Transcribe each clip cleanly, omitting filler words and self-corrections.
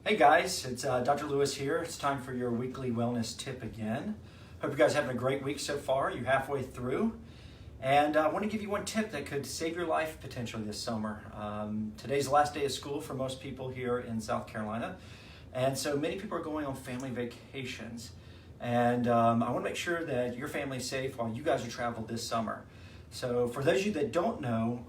Hey guys, it's Dr. Lewis here. It's time for your weekly wellness tip again. Hope you guys are having a great week so far. You're halfway through. And I want to give you one tip that could save your life potentially this summer. Today's the last day of school for most people here in South Carolina. And so many people are going on family vacations. And I want to make sure that your family's safe while you guys are traveling this summer. So for those of you that don't know,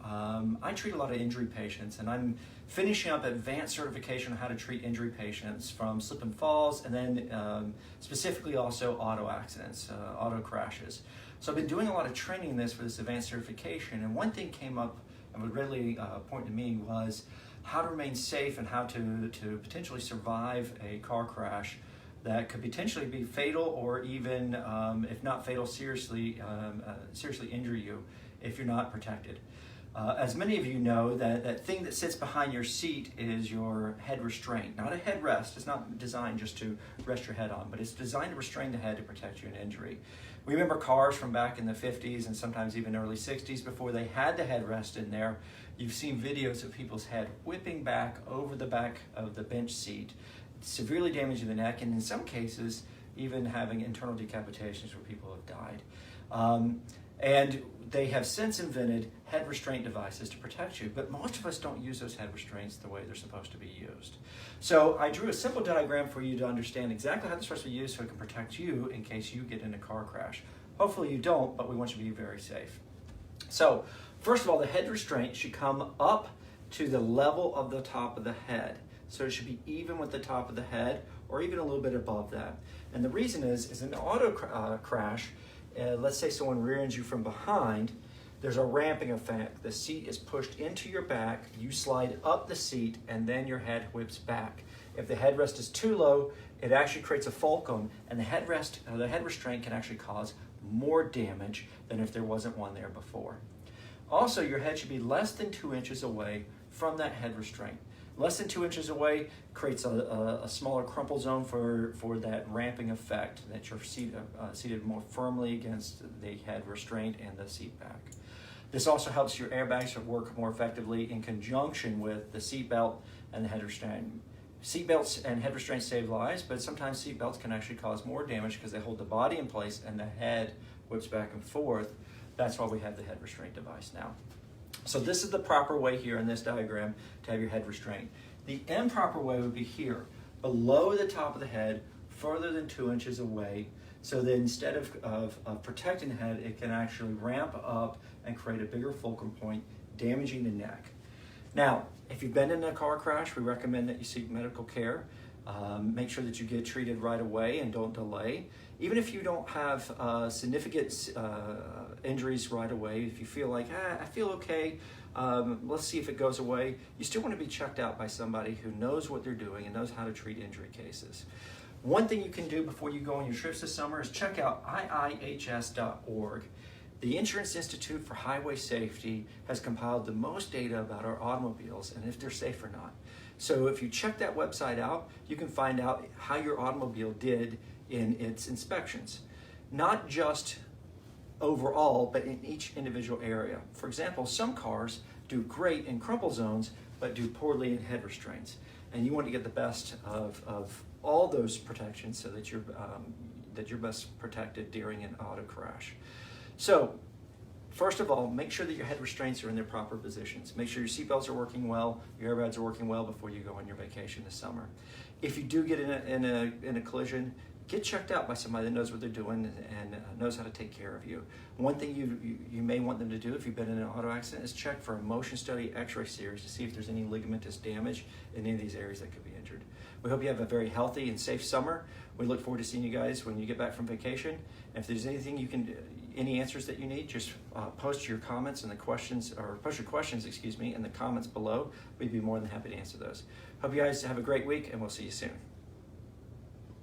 I treat a lot of injury patients, and I'm finishing up advanced certification on how to treat injury patients from slip and falls, and then specifically also auto accidents, auto crashes. So I've been doing a lot of training in this for this advanced certification, and one thing came up and would readily point to me was how to remain safe and how to potentially survive a car crash that could potentially be fatal, or even, if not fatal, seriously injure you if you're not protected. As many of you know, that thing that sits behind your seat is your head restraint, not a headrest. It's not designed just to rest your head on, but it's designed to restrain the head to protect you in injury. We remember cars from back in the 50s and sometimes even early 60s before they had the headrest in there. You've seen videos of people's head whipping back over the back of the bench seat, severely damaging the neck, and in some cases even having internal decapitations where people have died. And they have since invented head restraint devices to protect you, but most of us don't use those head restraints the way they're supposed to be used. So I drew a simple diagram for you to understand exactly how they're supposed to be used so it can protect you in case you get in a car crash. Hopefully you don't, but we want you to be very safe. So first of all, the head restraint should come up to the level of the top of the head. So it should be even with the top of the head, or even a little bit above that. And the reason is an auto crash, let's say someone rear ends you from behind, there's a ramping effect. The seat is pushed into your back, you slide up the seat, and then your head whips back. If the headrest is too low, it actually creates a fulcrum, and the head restraint can actually cause more damage than if there wasn't one there before. Also, your head should be less than 2 inches away from that head restraint. Less than 2 inches away creates a smaller crumple zone for that ramping effect, that you're seated more firmly against the head restraint and the seat back. This also helps your airbags to work more effectively in conjunction with the seat belt and the head restraint. Seat belts and head restraints save lives, but sometimes seat belts can actually cause more damage because they hold the body in place and the head whips back and forth. That's why we have the head restraint device now. So this is the proper way here in this diagram to have your head restraint. The improper way would be here, below the top of the head, further than 2 inches away, so that instead of protecting the head, it can actually ramp up and create a bigger fulcrum point, damaging the neck. Now, if you've been in a car crash, we recommend that you seek medical care. Make sure that you get treated right away and don't delay. Even if you don't have significant injuries right away, if you feel like, I feel okay, let's see if it goes away, you still want to be checked out by somebody who knows what they're doing and knows how to treat injury cases. One thing you can do before you go on your trips this summer is check out IIHS.org. The Insurance Institute for Highway Safety has compiled the most data about our automobiles and if they're safe or not. So if you check that website out, you can find out how your automobile did in its inspections. Not just overall, but in each individual area. For example, some cars do great in crumple zones, but do poorly in head restraints. And you want to get the best of all those protections so that you're best protected during an auto crash. So, first of all, make sure that your head restraints are in their proper positions. Make sure your seatbelts are working well, your airbags are working well before you go on your vacation this summer. If you do get in a collision, get checked out by somebody that knows what they're doing and knows how to take care of you. One thing you may want them to do if you've been in an auto accident is check for a motion study X-ray series to see if there's any ligamentous damage in any of these areas that could be injured. We hope you have a very healthy and safe summer. We look forward to seeing you guys when you get back from vacation. And if there's anything you can any answers that you need, just post your comments and post your questions, in the comments below. We'd be more than happy to answer those. Hope you guys have a great week, and we'll see you soon.